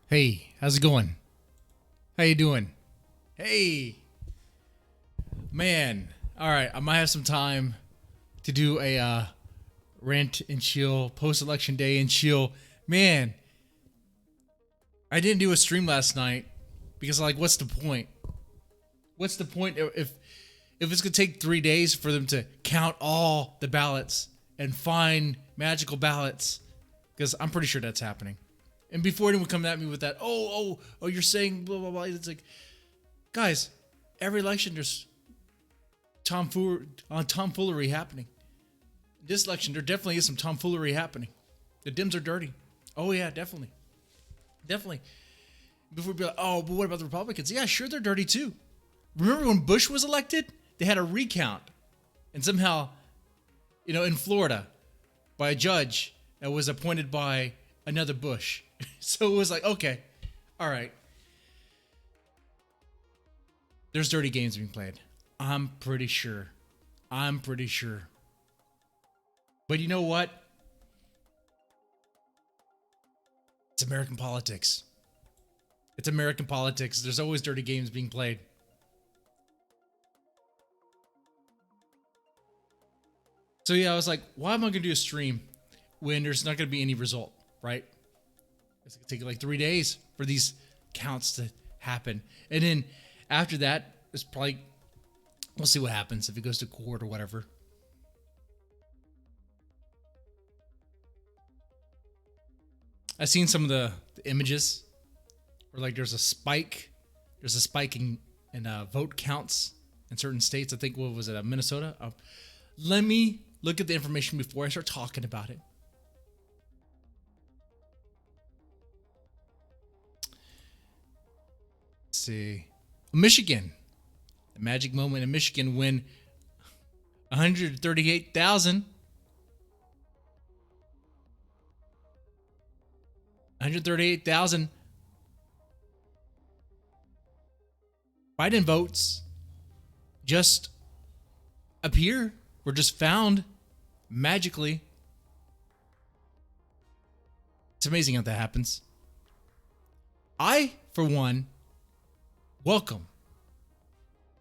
Hey, how's it going? How you doing? Hey, man. All right, I might have some time to do a rant and chill post-election day and chill. Man, I didn't do a stream last night because like, what's the point? What's the point if it's gonna take 3 days for them to count all the ballots and find magical ballots? Because I'm pretty sure that's happening. And before anyone come at me with that, oh, you're saying blah blah blah. It's like, guys, every election there's tomfoolery happening. This election, there definitely is some tomfoolery happening. The Dems are dirty. Oh yeah, definitely, definitely. Before we be like, oh, but what about the Republicans? Yeah, sure, they're dirty too. Remember when Bush was elected? They had a recount, and somehow, in Florida, by a judge that was appointed by another Bush. So it was like, okay, all right. There's dirty games being played. I'm pretty sure. But you know what? It's American politics. It's American politics. There's always dirty games being played. So yeah, I was like, why am I going to do a stream when there's not going to be any result, right? It's going to take like 3 days for these counts to happen. And then after that, it's probably, we'll see what happens if it goes to court or whatever. I've seen some of the images where like there's a spike in vote counts in certain states. I think, what was it, Minnesota? Let me look at the information before I start talking about it. Let's see. Michigan. The magic moment in Michigan when 138,000 Biden votes just appear or just found magically. It's amazing how that happens. I, for one, welcome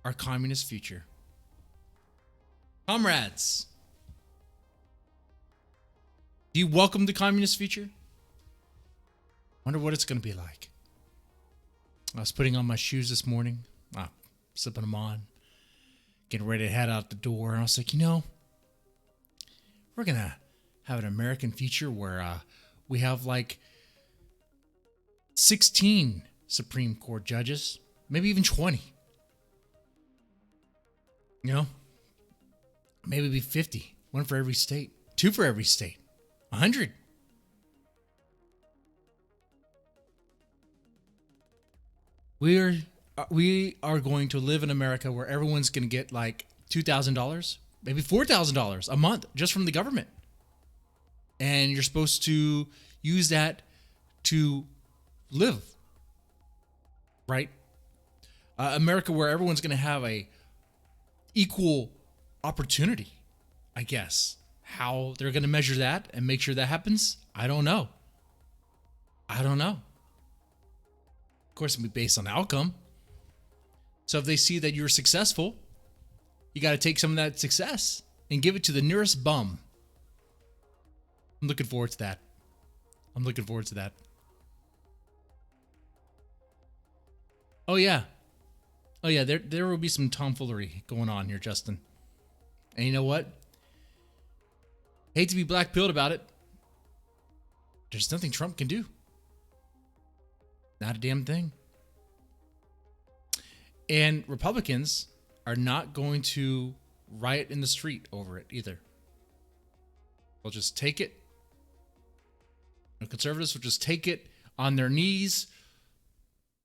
our communist future. Comrades, do you welcome the communist future? Wonder what it's going to be like. I was putting on my shoes this morning, slipping them on, getting ready to head out the door. And I was like, we're going to have an American future where we have like 16 Supreme Court judges, maybe even 20. Maybe be 50, one for every state, two for every state, 100. We are going to live in America where everyone's going to get like $2,000, maybe $4,000 a month just from the government. And you're supposed to use that to live, right? America where everyone's going to have a equal opportunity, I guess. How they're going to measure that and make sure that happens, I don't know. Of course, it'll be based on outcome. So if they see that you're successful, you got to take some of that success and give it to the nearest bum. I'm looking forward to that. Oh yeah. There will be some tomfoolery going on here, Justin. And you know what? Hate to be black-pilled about it. There's nothing Trump can do. Not a damn thing. And Republicans are not going to riot in the street over it either. They'll just take it. Conservatives will just take it on their knees,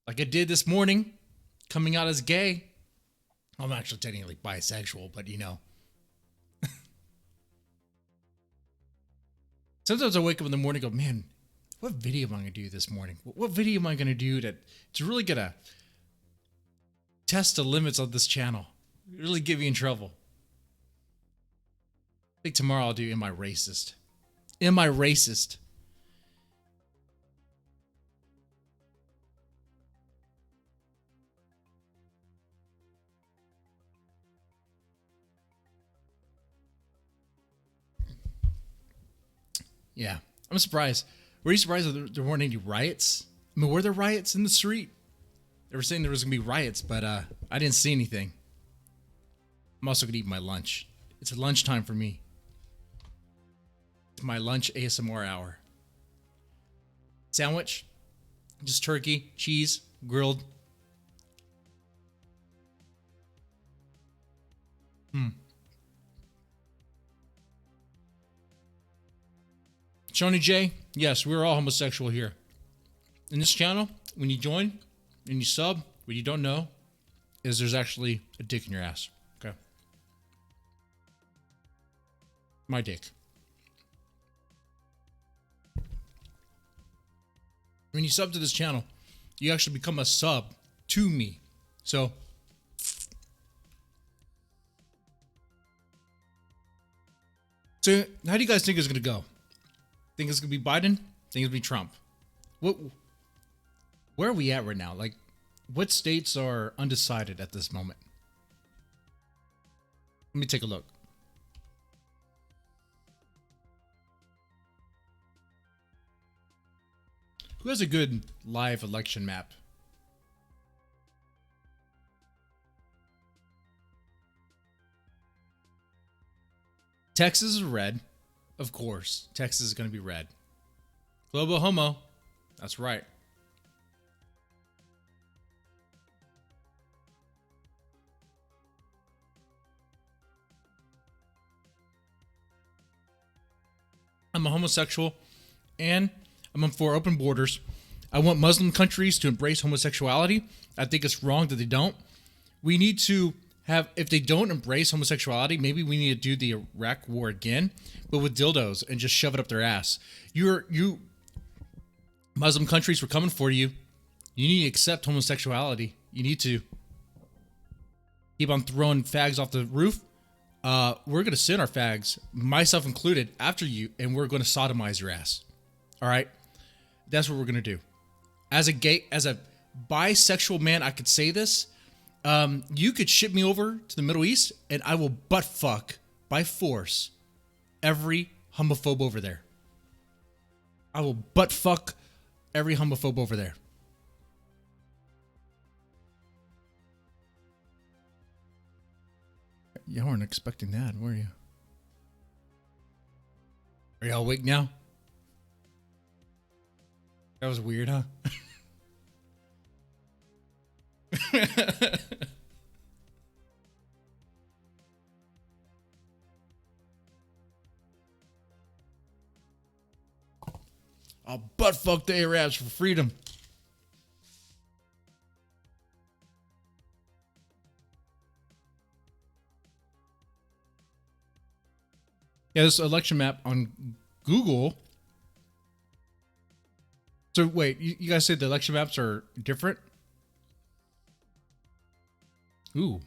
like I did this morning, coming out as gay. I'm actually technically bisexual, but Sometimes I wake up in the morning and go, man, what video am I going to do this morning? What video am I going to do to really get a test the limits of this channel? Really get me in trouble. I think tomorrow I'll do Am I Racist? Yeah, I'm surprised. Were you surprised that there weren't any riots? I mean, were there riots in the street? They were saying there was gonna be riots, but I didn't see anything. I'm also gonna eat my lunch. It's lunchtime for me. It's my lunch ASMR hour. Sandwich, just turkey, cheese, grilled. Shoney J, yes, we're all homosexual here. In this channel, when you join and you sub, what you don't know is there's actually a dick in your ass. Okay. My dick. When you sub to this channel, you actually become a sub to me. So, how do you guys think it's going to go? Think it's going to be Biden? Think it's going to be Trump? Where are we at right now? Like, what states are undecided at this moment? Let me take a look. Who has a good live election map? Texas is red. Of course, Texas is going to be red. Global homo. That's right. I'm a homosexual and I'm for open borders. I want Muslim countries to embrace homosexuality. I think it's wrong that they don't. We need to have, if they don't embrace homosexuality, maybe we need to do the Iraq war again, but with dildos and just shove it up their ass. You Muslim countries, we're coming for you. You need to accept homosexuality. You need to keep on throwing fags off the roof. We're going to send our fags, myself included, after you, and we're going to sodomize your ass. All right? That's what we're going to do. As a bisexual man, I could say this. You could ship me over to the Middle East, and I will butt fuck by force every homophobe over there. I will butt fuck every homophobe over there. You weren't expecting that, were you? Are y'all awake now? That was weird, huh? I'll butt fuck the Arabs for freedom. Yeah, this election map on Google. So wait, you guys said the election maps are different? Ooh,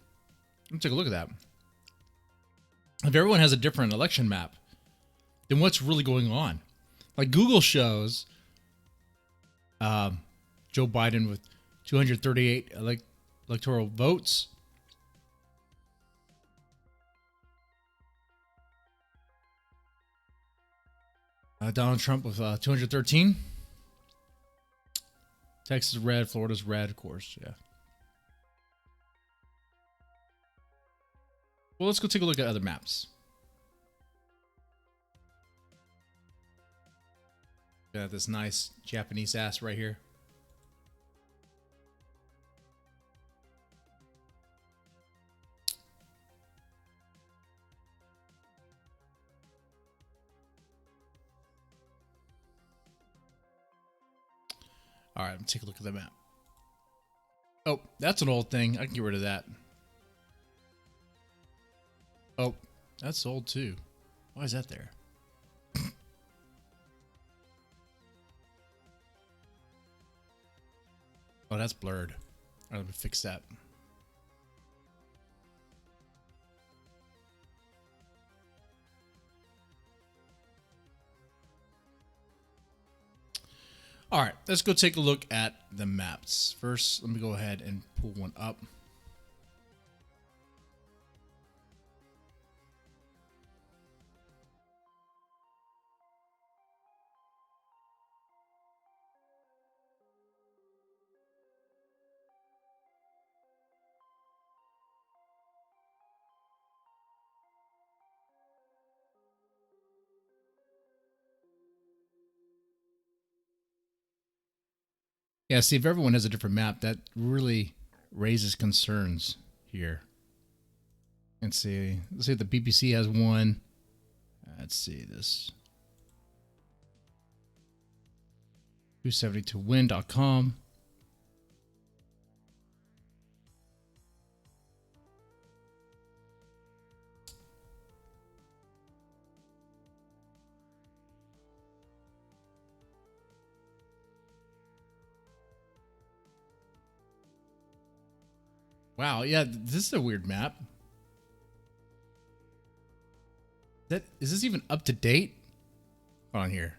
let me take a look at that. If everyone has a different election map, then what's really going on? Like Google shows Joe Biden with 238 electoral votes. Donald Trump with 213. Texas red, Florida's red, of course, yeah. Well, let's go take a look at other maps. Got this nice Japanese ass right here. All right, let's take a look at the map. Oh, that's an old thing. I can get rid of that. Oh, that's old too. Why is that there? Oh, that's blurred. All right, let me fix that. All right, let's go take a look at the maps. First, let me go ahead and pull one up. Yeah, see, if everyone has a different map, that really raises concerns here. Let's see. Let's see if the BBC has one. Let's see this. 272win.com. Wow, yeah, this is a weird map. Is this even up to date? On here.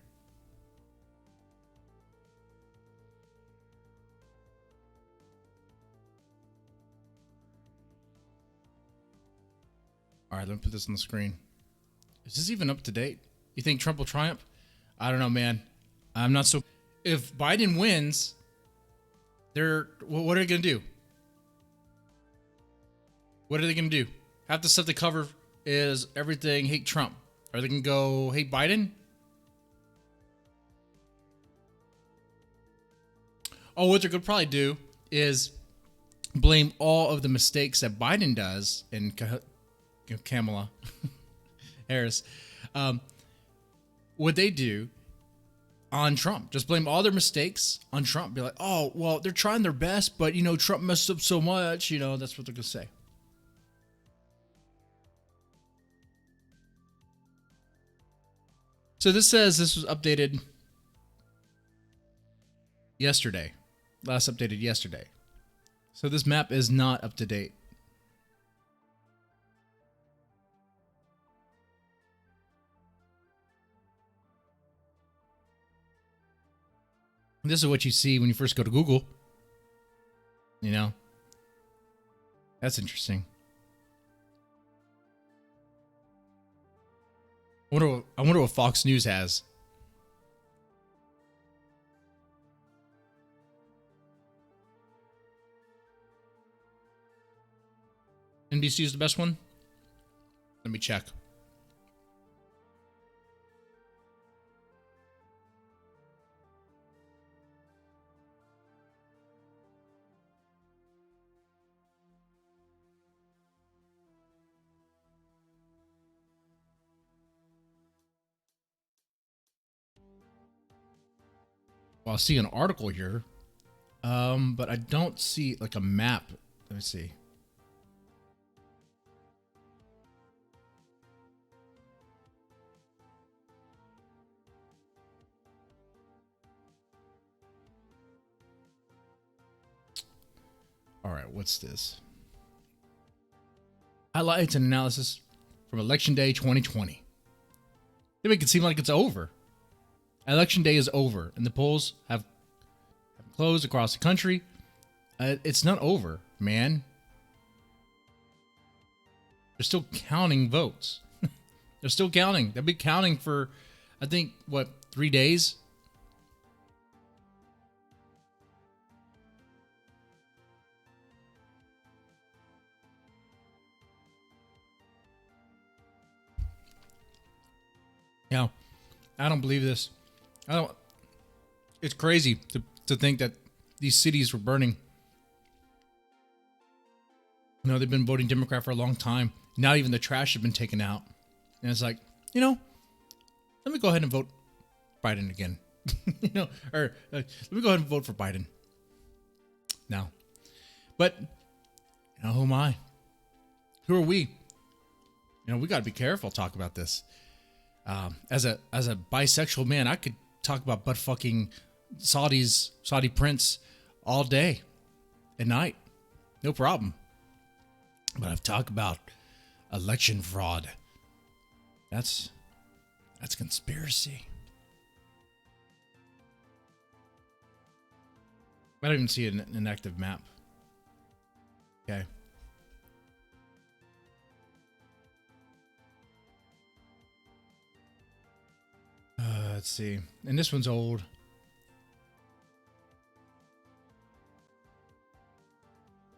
All right, let me put this on the screen. Is this even up to date? You think Trump will triumph? I don't know, man. I'm not so. If Biden wins, what are they gonna do? What are they gonna do? Half the stuff they cover is everything hate Trump. Are they gonna go hate Biden? Oh, what they're gonna probably do is blame all of the mistakes that Biden does and Kamala Harris. What they do on Trump, just blame all their mistakes on Trump. Be like, oh, well, they're trying their best, but Trump messed up so much. That's what they're gonna say. So this says this was updated yesterday. Last updated yesterday. So this map is not up to date. This is what you see when you first go to Google. That's interesting. I wonder what Fox News has. NBC is the best one? Let me check. Well, I see an article here, but I don't see like a map. Let me see. All right, what's this? Highlights and analysis from Election Day 2020. They make it seem like it's over. Election day is over, and the polls have closed across the country. It's not over, man. They're still counting votes. They're still counting. They'll be counting for, I think, 3 days? Yeah, I don't believe this. It's crazy to think that these cities were burning. They've been voting Democrat for a long time. Not even the trash has been taken out. And it's like, let me go ahead and vote Biden again. Or let me go ahead and vote for Biden. Now. But, who am I? Who are we? We got to be careful talk about this. As a bisexual man, I could talk about butt fucking Saudi prince all day and night. No problem. But I've talked about election fraud. That's conspiracy. I don't even see an active map. Okay. Let's see. And this one's old.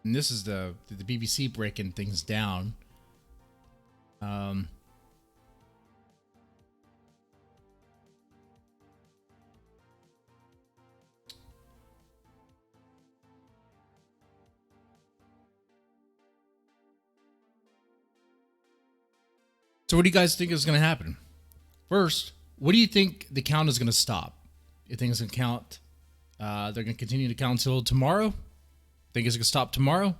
And this is the BBC breaking things down. So what do you guys think is going to happen? First, what do you think the count is going to stop? You think it's going to count? They're going to continue to count until tomorrow? Think it's going to stop tomorrow?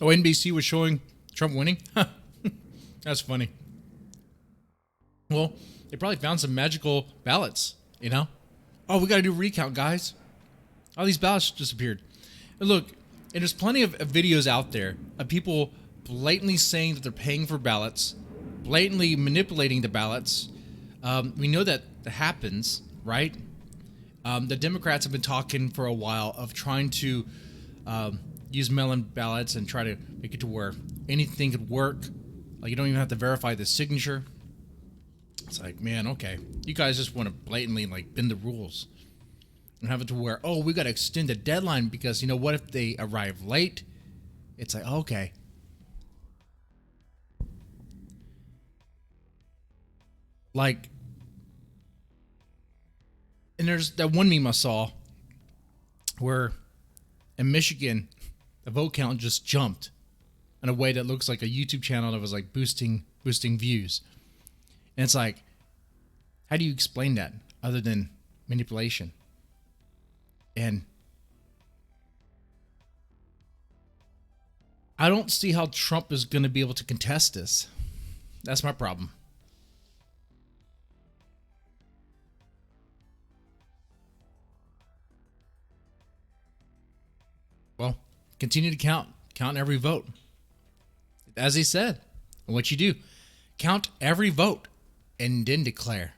Oh, NBC was showing Trump winning? That's funny. Well, they probably found some magical ballots, you know? Oh, we got to do a recount, guys. All these ballots disappeared. And look, and there's plenty of videos out there of people blatantly saying that they're paying for ballots, blatantly manipulating the ballots. We know that happens, right? The Democrats have been talking for a while of trying to use mail-in ballots and try to make it to where anything could work. Like, you don't even have to verify the signature. It's like, man, okay. You guys just want to blatantly, like, bend the rules. And have it to where, oh, we got to extend the deadline because, you know, what if they arrive late? It's like, okay. Like, and there's that one meme I saw where in Michigan, the vote count just jumped in a way that looks like a YouTube channel that was like boosting views. And it's like, how do you explain that other than manipulation? And I don't see how Trump is going to be able to contest this. That's my problem. Well, continue to count every vote. As he said, what you do, count every vote and then declare.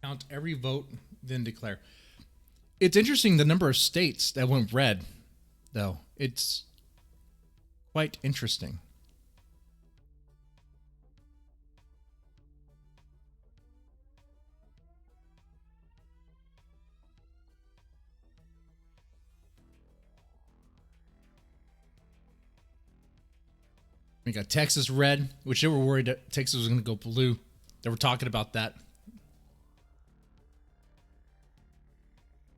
Count every vote, then declare. It's interesting the number of states that went red, though. It's quite interesting. We got Texas red, which they were worried that Texas was going to go blue. They were talking about that.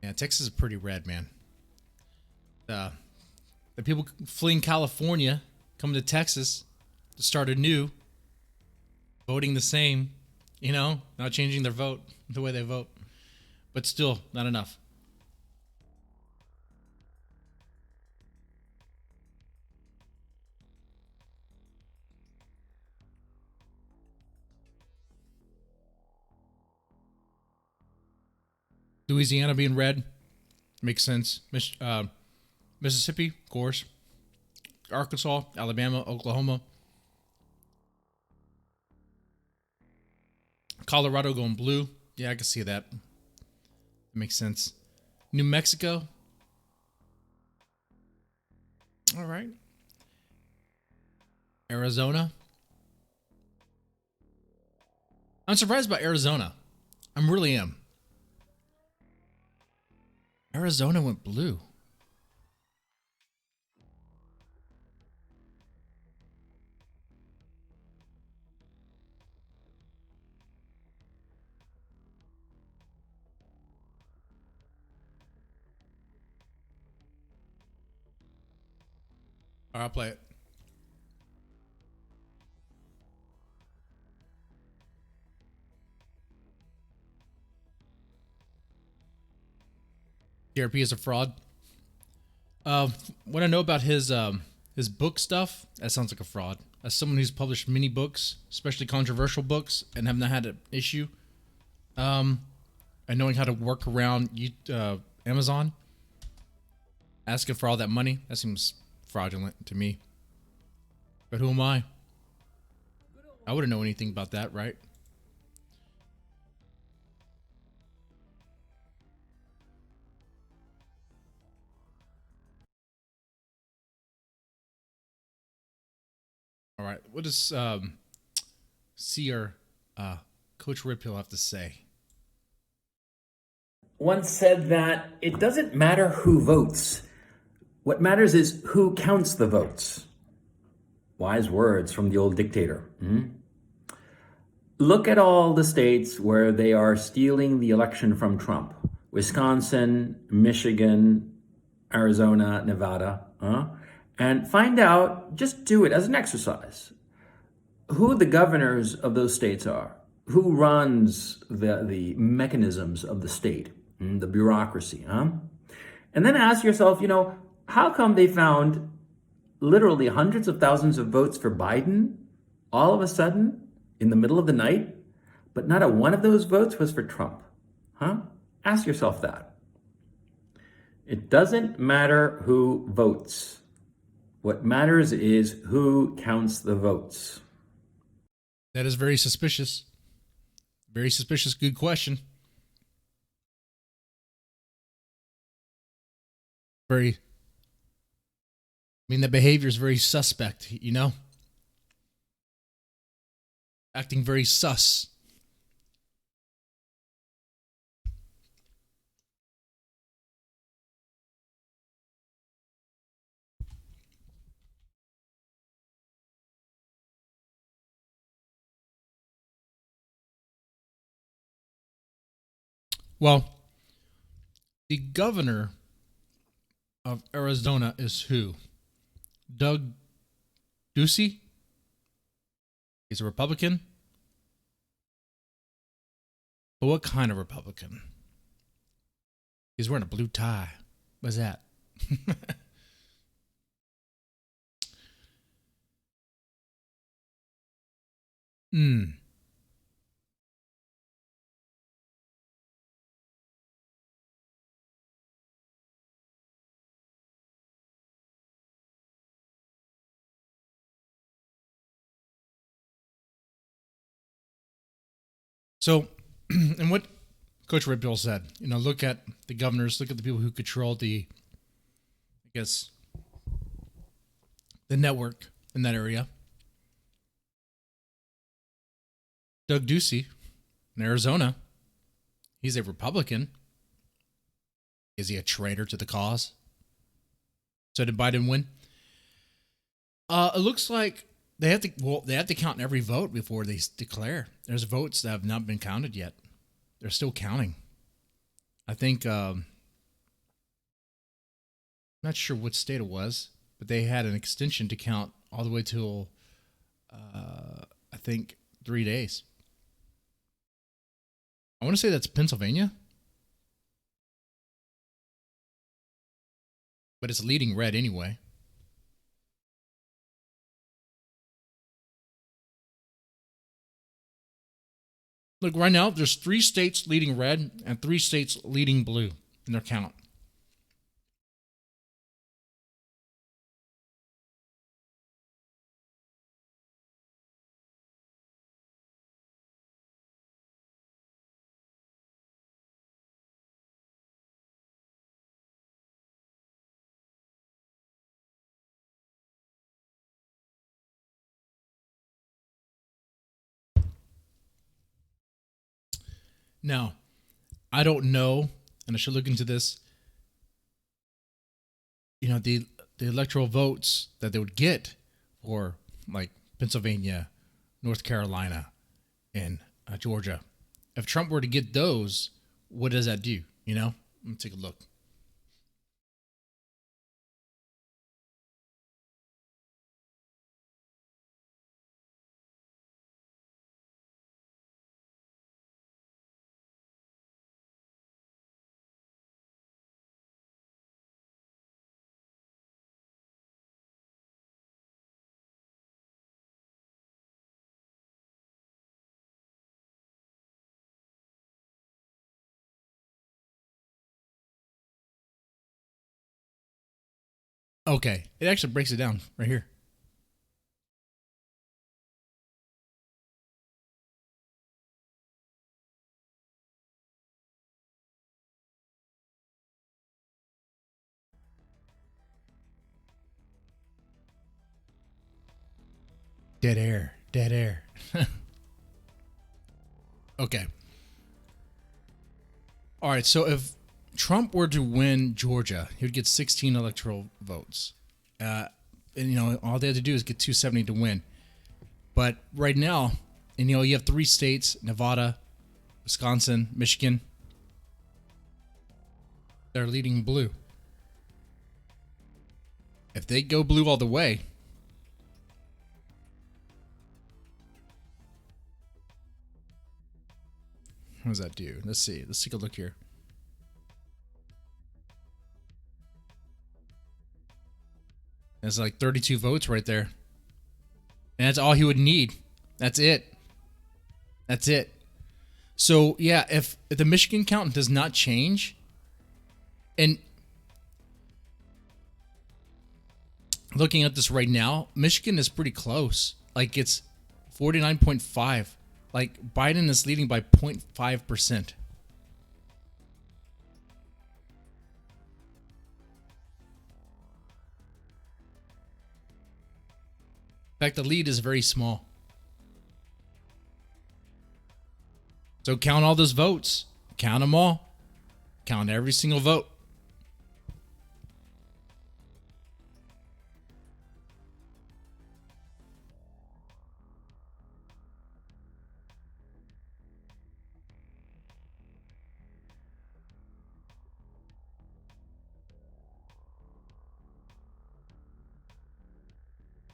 Yeah, Texas is pretty red, man. The people fleeing California, coming to Texas to start anew, voting the same, you know, not changing their vote, the way they vote, but still not enough. Louisiana being red makes sense. Mississippi, of course. Arkansas, Alabama, Oklahoma. Colorado going blue. Yeah, I can see that. That makes sense. New Mexico. All right. Arizona. I'm surprised by Arizona. I really am. Arizona went blue. All right, I'll play it. TRP is a fraud. What I know about his book stuff, that sounds like a fraud. As someone who's published many books, especially controversial books, and have not had an issue, and knowing how to work around Amazon, asking for all that money, that seems fraudulent to me. But who am I? I wouldn't know anything about that, right? All right. What does Seer Coach Riphill have to say? Once said that it doesn't matter who votes. What matters is who counts the votes. Wise words from the old dictator. Look at all the states where they are stealing the election from Trump. Wisconsin, Michigan, Arizona, Nevada. And find out, just do it as an exercise, who the governors of those states are, who runs the mechanisms of the state, the bureaucracy. And then ask yourself, how come they found literally hundreds of thousands of votes for Biden all of a sudden in the middle of the night, but not a one of those votes was for Trump? Ask yourself that. It doesn't matter who votes. What matters is who counts the votes. That is very suspicious. Very suspicious. Good question. The behavior is very suspect, acting very sus. Well, the governor of Arizona is who? Doug Ducey? He's a Republican? But what kind of Republican? He's wearing a blue tie. What's that? So, and what Coach Riphill said, look at the governors, look at the people who control the network in that area. Doug Ducey in Arizona, he's a Republican. Is he a traitor to the cause? So did Biden win? It looks like they have to count every vote before they declare. There's votes that have not been counted yet. They're still counting. I think, not sure what state it was, but they had an extension to count all the way till, I think, 3 days. I want to say that's Pennsylvania. But it's leading red anyway. Look, right now, there's 3 states leading red and 3 states leading blue in their count. Now, I don't know, and I should look into this. The electoral votes that they would get for like Pennsylvania, North Carolina, and Georgia. If Trump were to get those, what does that do? Let me take a look. Okay, it actually breaks it down right here. Dead air. Dead air. Okay. All right. So if Trump were to win Georgia, he would get 16 electoral votes. And, you know, all they had to do is get 270 to win. But right now, and, you know, you have 3 states, Nevada, Wisconsin, Michigan. They're leading blue. If they go blue all the way, what does that do? Let's see. Let's take a look here. That's like 32 votes right there. And that's all he would need. That's it. That's it. So, yeah, if the Michigan count does not change, and looking at this right now, Michigan is pretty close. Like, it's 49.5. Like, Biden is leading by 0.5%. In fact, the lead is very small. So count all those votes. Count them all. Count every single vote.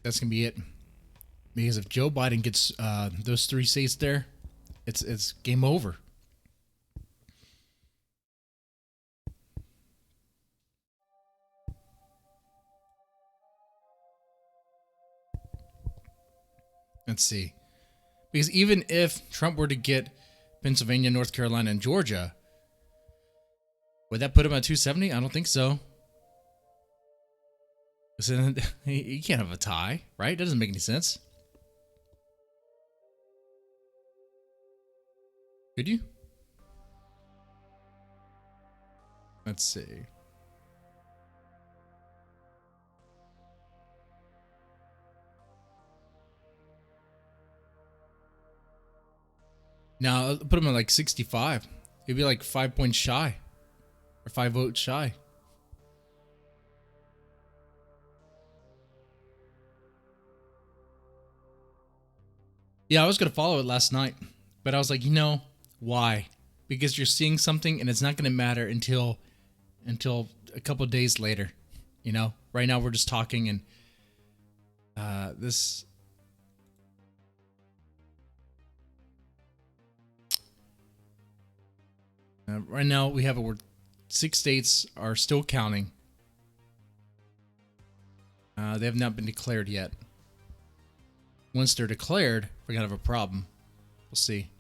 That's going to be it. Because if Joe Biden gets those 3 states there, it's game over. Let's see. Because even if Trump were to get Pennsylvania, North Carolina, and Georgia, would that put him at 270? I don't think so. So you can't have a tie, right? That doesn't make any sense. Could you? Let's see. Now, I'll put him at like 65. He'd be like 5 points shy. Or 5 votes shy. Yeah, I was going to follow it last night. But I was like, you know, why? Because you're seeing something and it's not going to matter until a couple of days later. You know, right now we're just talking and this. Right now we have 6 states are still counting. They have not been declared yet. Once they're declared, we're going to have a problem. We'll see.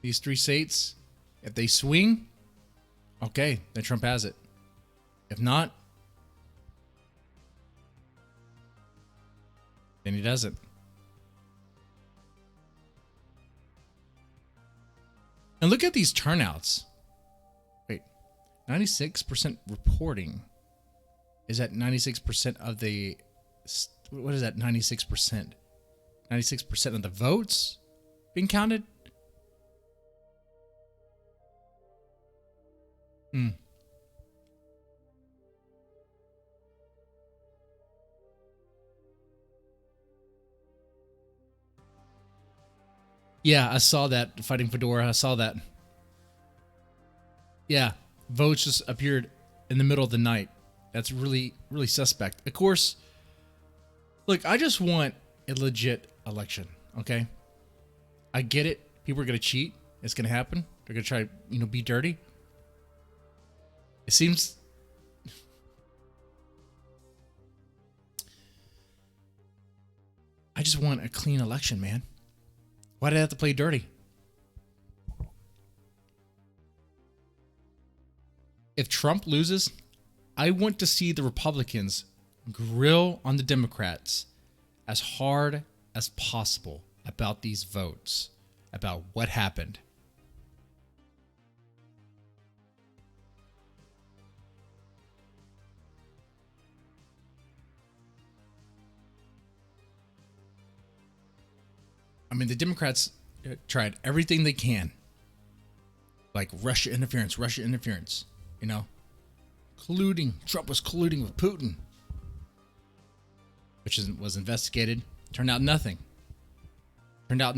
These 3 states, if they swing, okay, then Trump has it. If not, then he doesn't. And look at these turnouts. Wait, 96% reporting. Is that 96% of the... What is that, 96%? 96% of the votes being counted? Yeah, I saw that. Fighting Fedora, I saw that. Yeah, votes just appeared in the middle of the night. That's really, really suspect. Of course, look, I just want a legit election, okay? I get it. People are going to cheat. It's going to happen. They're going to try, you know, be dirty. It seems... I just want a clean election, man. Why did I have to play dirty? If Trump loses, I want to see the Republicans grill on the Democrats as hard as possible about these votes, about what happened. mean, the Democrats tried everything they can, like Russia interference, you know, colluding. Trump was colluding with Putin, which was investigated. Turned out nothing. Now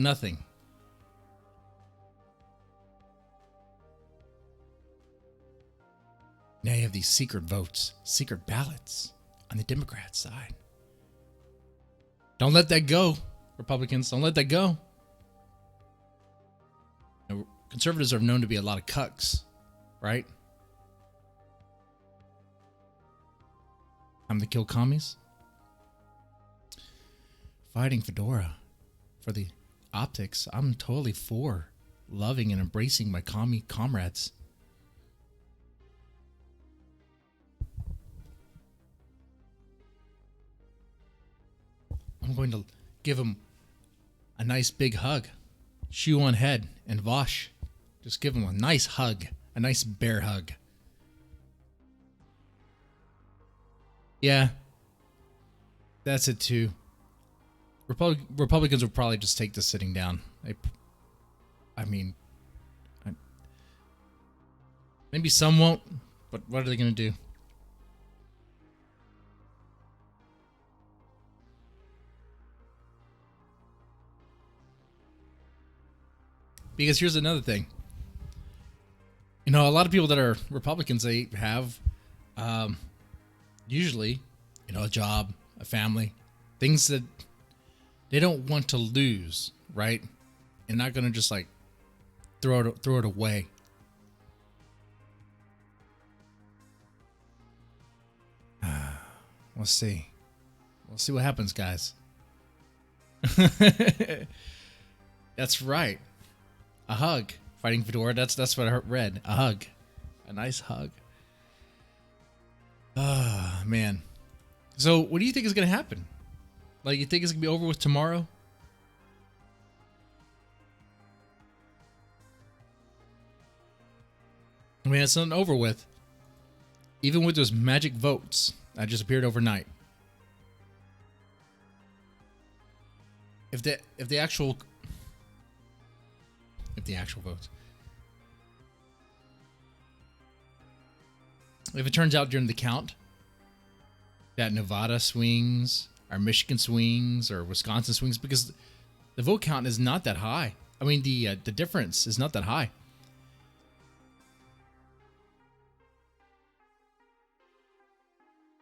you have these secret votes, secret ballots on the Democrat side. Don't let that go, Republicans. Don't let that go. You know, conservatives are known to be a lot of cucks, right? Time to kill commies. Fighting Fedora for the optics. I'm totally for loving and embracing my commie comrades. I'm going to give him a nice big hug. Shoe on head and Vosh. Just give him a nice hug. A nice bear hug. Yeah. That's it too. Republicans will probably just take this sitting down. Maybe some won't, but what are they going to do? Because here's another thing. You know, a lot of people that are Republicans, they have usually, you know, a job, a family, things that they don't want to lose, right? And not going to just like throw it away. We'll see. We'll see what happens, guys. That's right. A hug. Fighting Fedora. That's what I read. A hug. A nice hug. Ah, man. So, what do you think is going to happen? Like, you think it's going to be over with tomorrow? I mean, it's not over with. Even with those magic votes that just appeared overnight. If the actual votes. If it turns out during the count that Nevada swings, or Michigan swings, or Wisconsin swings, because the vote count is not that high. I mean, the difference is not that high.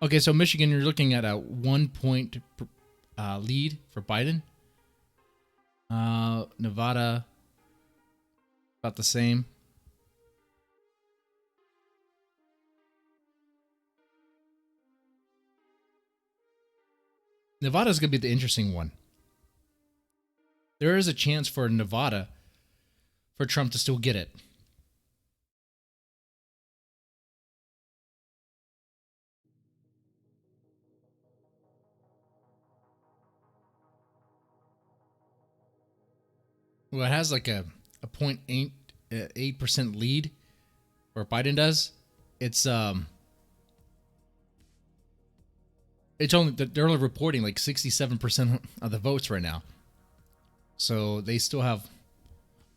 Okay, so Michigan, you're looking at a 1 point lead for Biden. Nevada, about the same. Nevada's going to be the interesting one. There is a chance for Nevada for Trump to still get it. Well, it has like a 0.8% lead, or Biden does. It's only they're only reporting like 67% of the votes right now, so they still have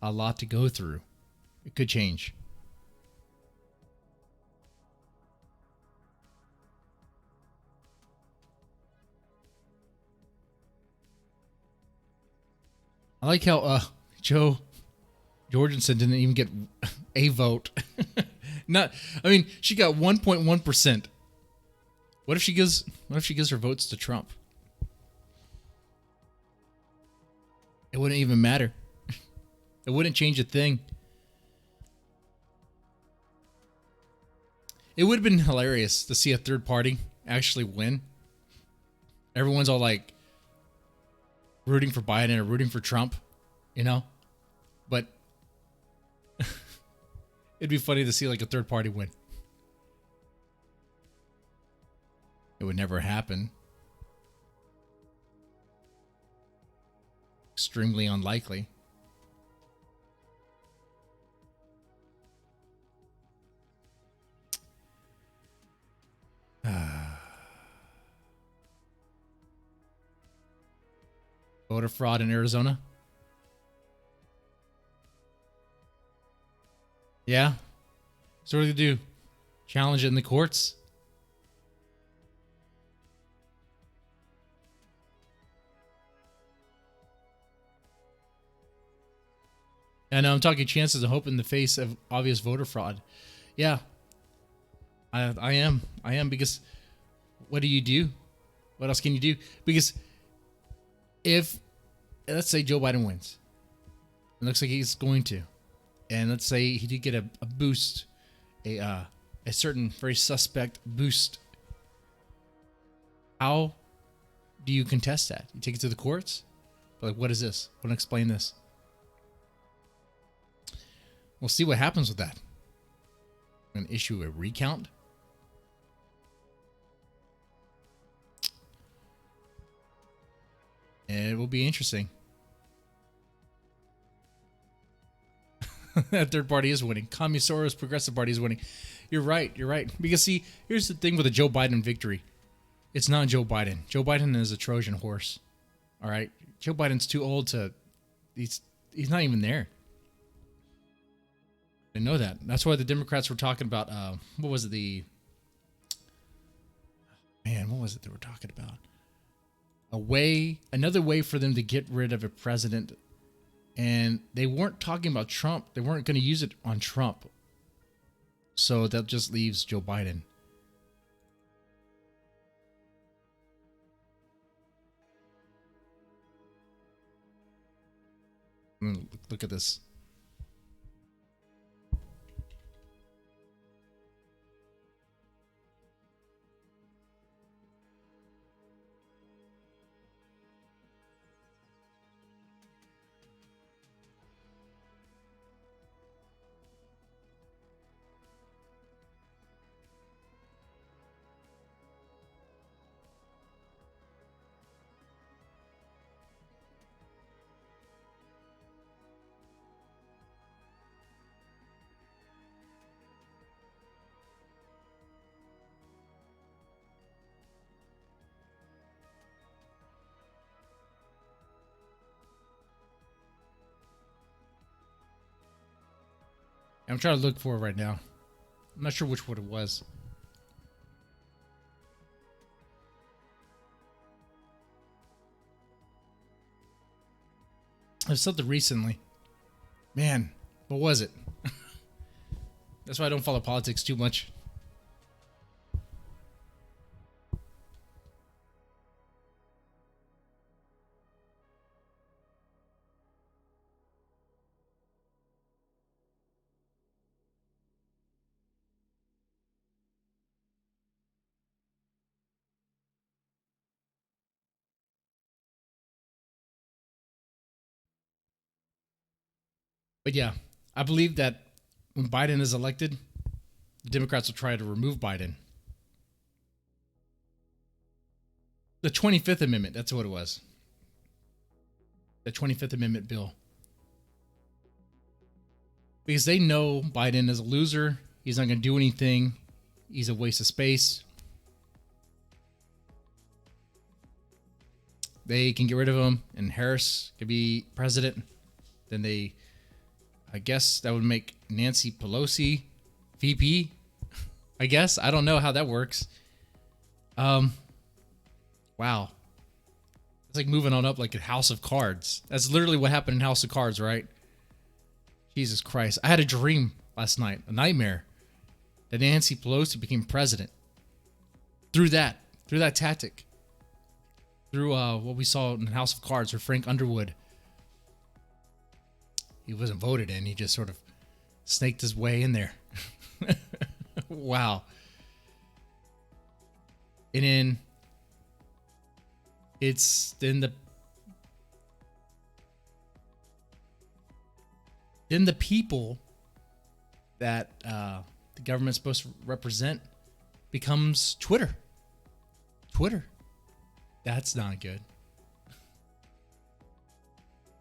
a lot to go through. It could change. I like how Joe Jorgensen didn't even get a vote. She got 1.1%. What if she gives her votes to Trump? It wouldn't even matter. It wouldn't change a thing. It would have been hilarious to see a third party actually win. Everyone's all like rooting for Biden or rooting for Trump, you know? But it'd be funny to see like a third party win. It would never happen. Extremely unlikely. Voter fraud in Arizona. Yeah. So what do they do? Challenge it in the courts? And I'm talking chances of hope in the face of obvious voter fraud. Yeah, I am because what do you do? What else can you do? Because if let's say Joe Biden wins, it looks like he's going to, and let's say he did get a boost, a certain very suspect boost. How do you contest that? You take it to the courts? Like, what is this? I want to explain this. We'll see what happens with that. I'm gonna issue a recount. And it will be interesting. That third party is winning. Communist Progressive Party is winning. You're right. You're right. Because see, here's the thing with a Joe Biden victory. It's not Joe Biden. Joe Biden is a Trojan horse. All right. Joe Biden's too old to. He's not even there. I know that. That's why the Democrats were talking about. What was it? What was it they were talking about? Another way for them to get rid of a president. And they weren't talking about Trump. They weren't going to use it on Trump. So that just leaves Joe Biden. Look at this. I'm trying to look for it right now. I'm not sure which one it was. It was something recently. Man, what was it? That's why I don't follow politics too much. But yeah, I believe that when Biden is elected, the Democrats will try to remove Biden. The 25th Amendment, that's what it was. The 25th Amendment bill. Because they know Biden is a loser. He's not going to do anything. He's a waste of space. They can get rid of him and Harris could be president. Then I guess that would make Nancy Pelosi VP. I guess. I don't know how that works. Wow. It's like moving on up like a House of Cards. That's literally what happened in House of Cards, right? Jesus Christ. I had a dream last night, a nightmare, that Nancy Pelosi became president. Through that tactic. Through what we saw in House of Cards where Frank Underwood, he wasn't voted in. He just sort of snaked his way in there. Wow. And then it's then the people that the government's supposed to represent becomes Twitter. That's not good.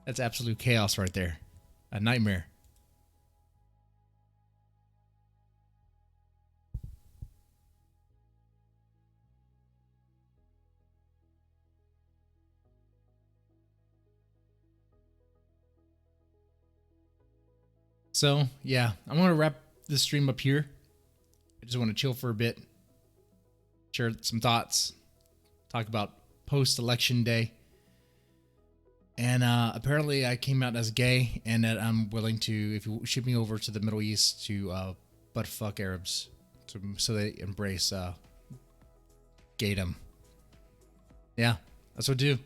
That's absolute chaos right there. A nightmare. So yeah, I'm gonna wrap this stream up here. I just want to chill for a bit, share some thoughts, talk about post-election day. And apparently I came out as gay, and that I'm willing to, if you ship me over to the Middle East, to butt fuck Arabs so they embrace gaydom. Yeah, that's what I do.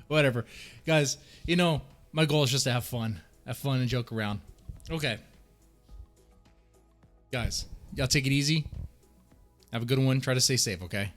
Whatever. Guys, you know, my goal is just to have fun and joke around. Okay. Guys, y'all take it easy. Have a good one. Try to stay safe, okay?